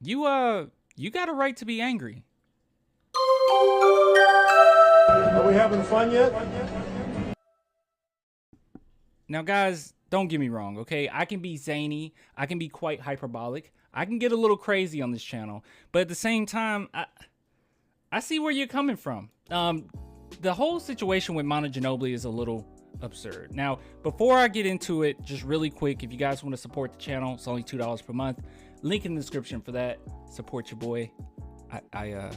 you got a right to be angry. Are we having fun yet? Now, guys, don't get me wrong, okay? I can be zany. I can be quite hyperbolic. I can get a little crazy on this channel. But at the same time, I see where you're coming from. The whole situation with Manu Ginobili is a little absurd. Now, before I get into it, just really quick, if you guys want to support the channel, it's only $2 per month. Link in the description for that. Support your boy. I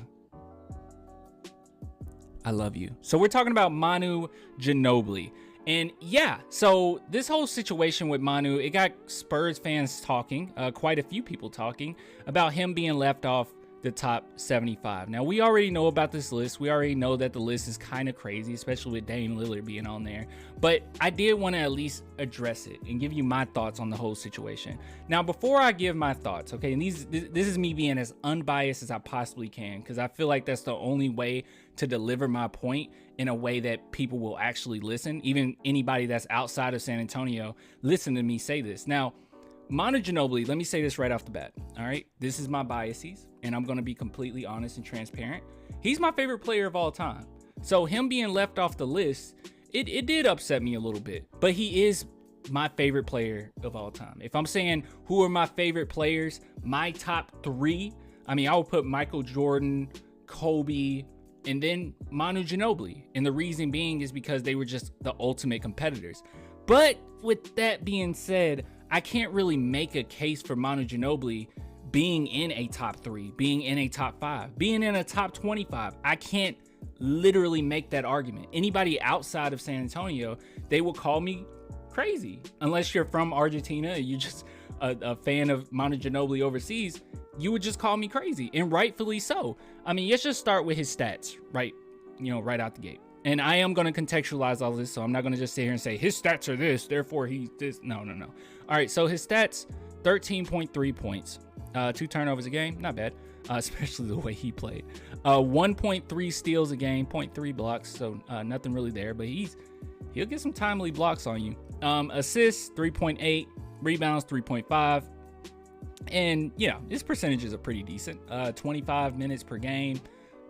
love you. So we're talking about Manu Ginobili. And yeah, so this whole situation with Manu, it got Spurs fans talking, quite a few people talking about him being left off the top 75. Now, we already know about this list. We already know that the list is kind of crazy, especially with Dame Lillard being on there. But I did want to at least address it and give you my thoughts on the whole situation. Now, before I give my thoughts, okay, and this is me being as unbiased as I possibly can, because I feel like that's the only way to deliver my point in a way that people will actually listen. Even anybody that's outside of San Antonio, listen to me say this. Now, Manu Ginobili, let me say this right off the bat, all right? This is my biases, and I'm going to be completely honest and transparent. He's my favorite player of all time. So him being left off the list, it did upset me a little bit, but he is my favorite player of all time. If I'm saying who are my favorite players, my top three, I mean, I would put Michael Jordan, Kobe, and then Manu Ginobili. And the reason being is because they were just the ultimate competitors. But with that being said, I can't really make a case for Manu Ginobili being in a top three, being in a top five, being in a top 25. I can't literally make that argument. Anybody outside of San Antonio, they will call me crazy. Unless you're from Argentina, you're just a fan of Manu Ginobili overseas, you would just call me crazy, and rightfully so. I mean, let's just start with his stats, right? You know, right out the gate. And I am going to contextualize all this, so I'm not going to just sit here and say his stats are this, therefore he's this. No. All right, so his stats, 13.3 points, 2 turnovers a game, not bad, especially the way he played. 1.3 steals a game, 0.3 blocks, so nothing really there, but he'll get some timely blocks on you. Assists, 3.8, rebounds, 3.5, and yeah, his percentages are pretty decent. 25 minutes per game.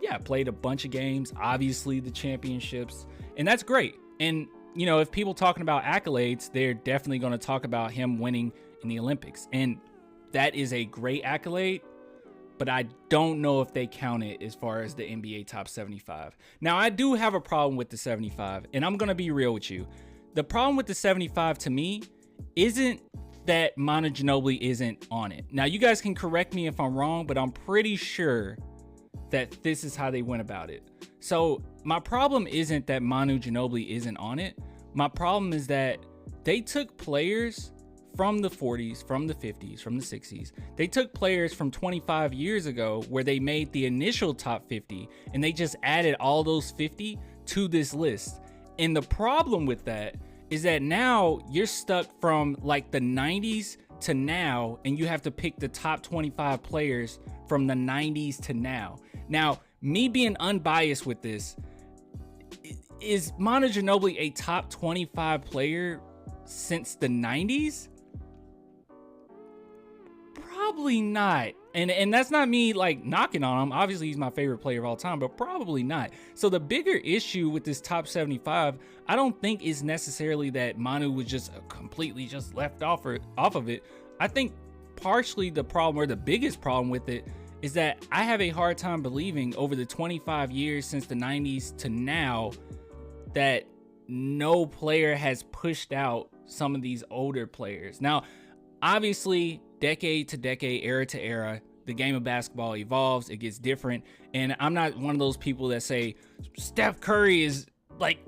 Yeah, played a bunch of games, obviously the championships, and that's great. And, you know, if people talking about accolades, they're definitely going to talk about him winning in the Olympics. And that is a great accolade, but I don't know if they count it as far as the NBA top 75. Now, I do have a problem with the 75, and I'm going to be real with you. The problem with the 75 to me isn't that Manu Ginobili isn't on it. Now, you guys can correct me if I'm wrong, but I'm pretty sure that this is how they went about it. So my problem isn't that Manu Ginobili isn't on it. My problem is that they took players from the 40s, from the 50s, from the 60s. They took players from 25 years ago where they made the initial top 50, and they just added all those 50 to this list. And the problem with that is that now you're stuck from like the 90s to now, and you have to pick the top 25 players from the 90s to now. Now, me being unbiased with this, is Manu Ginobili a top 25 player since the 90s? Probably not. And that's not me like knocking on him. Obviously, he's my favorite player of all time, but probably not. So the bigger issue with this top 75, I don't think is necessarily that Manu was just completely just left off of it. I think partially the problem, or the biggest problem with it, is that I have a hard time believing over the 25 years since the 90s to now that no player has pushed out some of these older players. Now, obviously, decade to decade, era to era, the game of basketball evolves, it gets different. And I'm not one of those people that say Steph Curry is like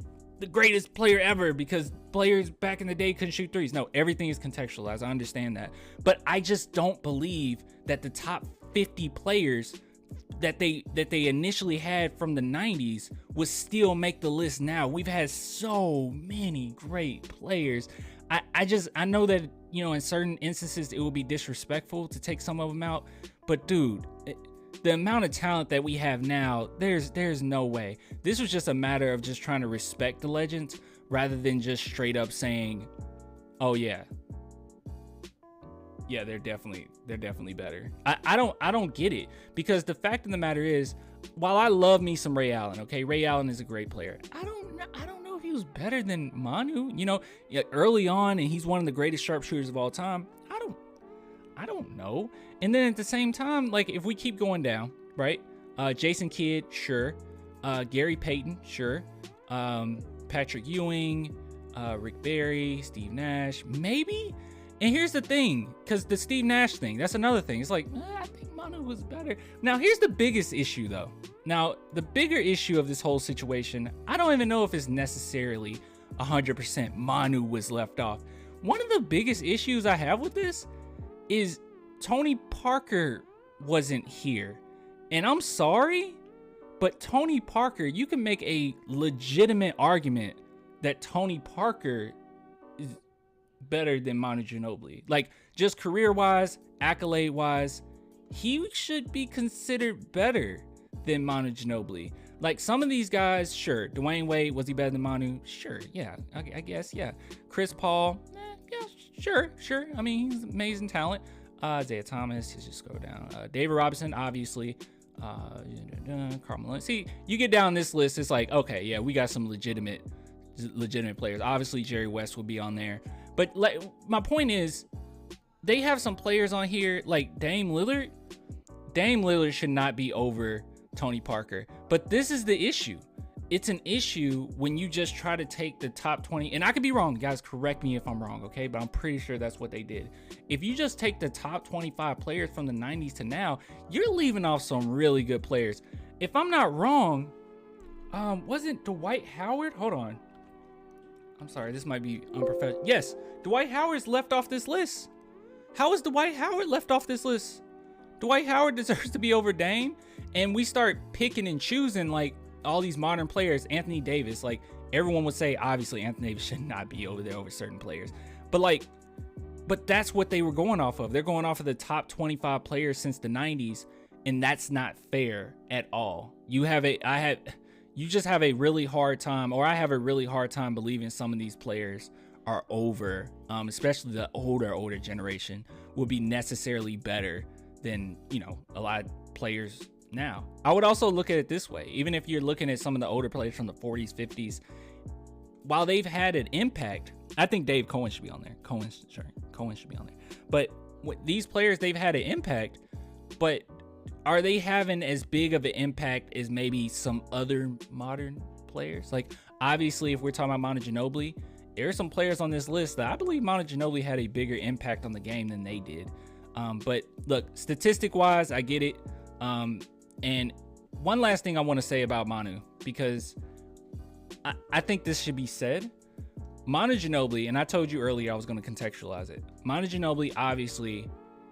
the greatest player ever because players back in the day couldn't shoot threes. No, everything is contextualized. I understand that. But I just don't believe that the top 50 players that they initially had from the 90s would still make the list now. We've had so many great players. I know that, you know, in certain instances it would be disrespectful to take some of them out, but dude, the amount of talent that we have now, there's no way. This was just a matter of just trying to respect the legends rather than just straight up saying, oh yeah, Yeah, they're definitely better. I don't get it, because the fact of the matter is, while I love me some Ray Allen, okay, Ray Allen is a great player. I don't know if he was better than Manu. Early on, and he's one of the greatest sharpshooters of all time. I don't know. And then at the same time, like, if we keep going down, right? Jason Kidd, sure. Gary Payton, sure. Patrick Ewing, Rick Barry, Steve Nash, maybe. And here's the thing, because the Steve Nash thing, that's another thing. It's like, I think Manu was better. Now, here's the biggest issue, though. Now, the bigger issue of this whole situation, I don't even know if it's necessarily 100% Manu was left off. One of the biggest issues I have with this is Tony Parker wasn't here. And I'm sorry, but Tony Parker, you can make a legitimate argument that Tony Parker is better than Manu Ginobili. Like, just career-wise, accolade-wise, he should be considered better than Manu Ginobili. Like, some of these guys, sure. Dwayne Wade, was he better than Manu? Sure, yeah, I guess, yeah. Chris Paul, yeah, sure. I mean, he's amazing talent. Isaiah Thomas, let's just go down. David Robinson, obviously. Carmelo. See, you get down this list, it's like, okay, yeah, we got some legitimate players. Obviously, Jerry West would be on there. But like, my point is, they have some players on here like Dame Lillard. Dame Lillard should not be over Tony Parker. But this is the issue. It's an issue when you just try to take the top 20, and I could be wrong, guys, correct me if I'm wrong, okay? But I'm pretty sure that's what they did. If you just take the top 25 players from the 90s to now, you're leaving off some really good players. If I'm not wrong, wasn't Dwight Howard? Hold on. I'm sorry, this might be unprofessional. Yes, Dwight Howard's left off this list. How is Dwight Howard left off this list? Dwight Howard deserves to be over Dame, and we start picking and choosing like all these modern players. Anthony Davis, like, everyone would say, obviously Anthony Davis should not be over there over certain players, but that's what they were going off of. They're going off of the top 25 players since the 90s, and that's not fair at all. You just have a really hard time, or I have a really hard time believing some of these players are over, especially the older generation will be necessarily better than, a lot of players now. I would also look at it this way. Even if you're looking at some of the older players from the 40s, 50s, while they've had an impact, I think Dave Cohen should be on there. Cohen should be on there. But these players, they've had an impact, but are they having as big of an impact as maybe some other modern players? Like, obviously, if we're talking about Manu Ginobili, there are some players on this list that I believe Manu Ginobili had a bigger impact on the game than they did. But look, statistic-wise, I get it. And one last thing I want to say about Manu, because I think this should be said. Manu Ginobili, and I told you earlier I was going to contextualize it. Manu Ginobili obviously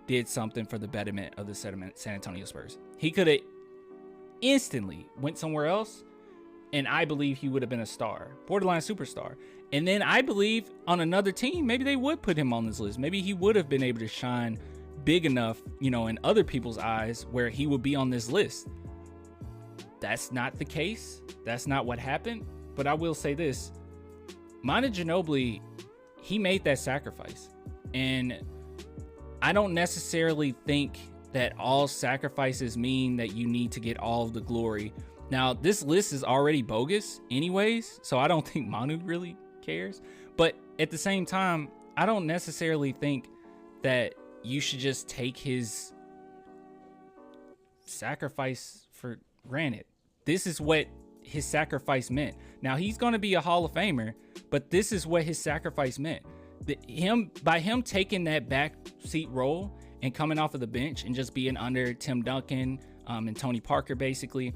did something for the betterment of the San Antonio Spurs. He could have instantly went somewhere else, and I believe he would have been a star, borderline superstar. And then I believe on another team, maybe they would put him on this list. Maybe he would have been able to shine big enough, in other people's eyes, where he would be on this list. That's not the case. That's not what happened. But I will say this. Manu Ginobili, he made that sacrifice. And I don't necessarily think that all sacrifices mean that you need to get all of the glory. Now, this list is already bogus anyways, so I don't think Manu really cares. But at the same time, I don't necessarily think that you should just take his sacrifice for granted. This is what his sacrifice meant. Now, he's going to be a Hall of Famer, but this is what his sacrifice meant. By him taking that back seat role and coming off of the bench and just being under Tim Duncan and Tony Parker, basically,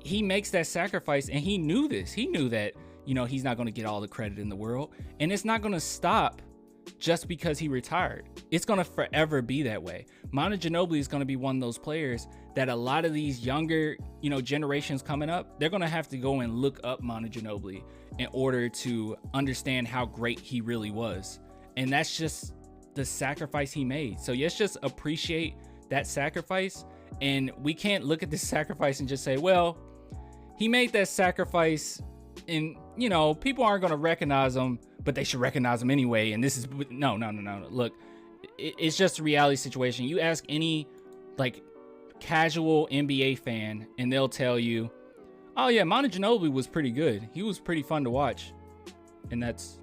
he makes that sacrifice, and he knew this. He knew that, he's not going to get all the credit in the world, and it's not going to stop just because he retired. It's going to forever be that way. Manu Ginobili is going to be one of those players that a lot of these younger, generations coming up, they're going to have to go and look up Manu Ginobili in order to understand how great he really was. And that's just the sacrifice he made. So let's just appreciate that sacrifice. And we can't look at this sacrifice and just say, well, he made that sacrifice and, people aren't going to recognize him, but they should recognize him anyway. And this is no. Look, it's just a reality situation. You ask any like casual NBA fan and they'll tell you, oh yeah, Manu Ginobili was pretty good. He was pretty fun to watch. And that's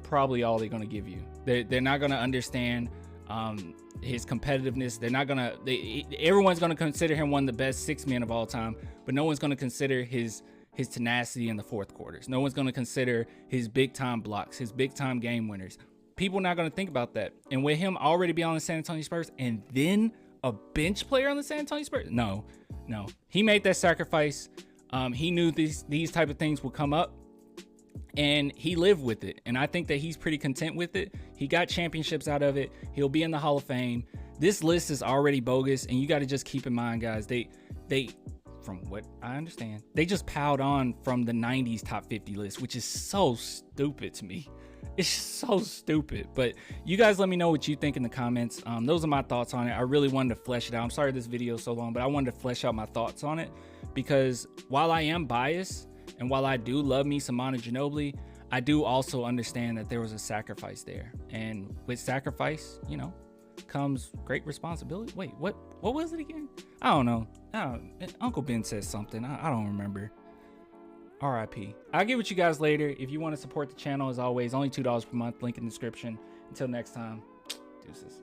probably all they're going to give you. They're not going to understand his competitiveness. They're not going to, everyone's going to consider him one of the best six men of all time, but no one's going to consider his tenacity in the fourth quarters. No one's going to consider his big time blocks, his big time game winners. People are not going to think about that. And with him already being on the San Antonio Spurs and then a bench player on the San Antonio Spurs, no. He made that sacrifice. He knew these type of things would come up, and he lived with it. And I think that he's pretty content with it. He got championships out of it. He'll be in the Hall of Fame. This list is already bogus, and you got to just keep in mind, guys, they from what I understand, they just piled on from the 90s top 50 list, which is so stupid to me. It's so stupid. But you guys let me know what you think in the comments. Those are my thoughts on it. I really wanted to flesh it out. I'm sorry this video is so long, but I wanted to flesh out my thoughts on it, because while I am biased and while I do love me some Manu Ginobili, I do also understand that there was a sacrifice there. And with sacrifice, you know, comes great responsibility. Wait, what was it again? I don't know. Uncle Ben says something. I don't remember. RIP. I'll get with you guys later. If you want to support the channel, as always, only $2 per month. Link in the description. Until next time, deuces.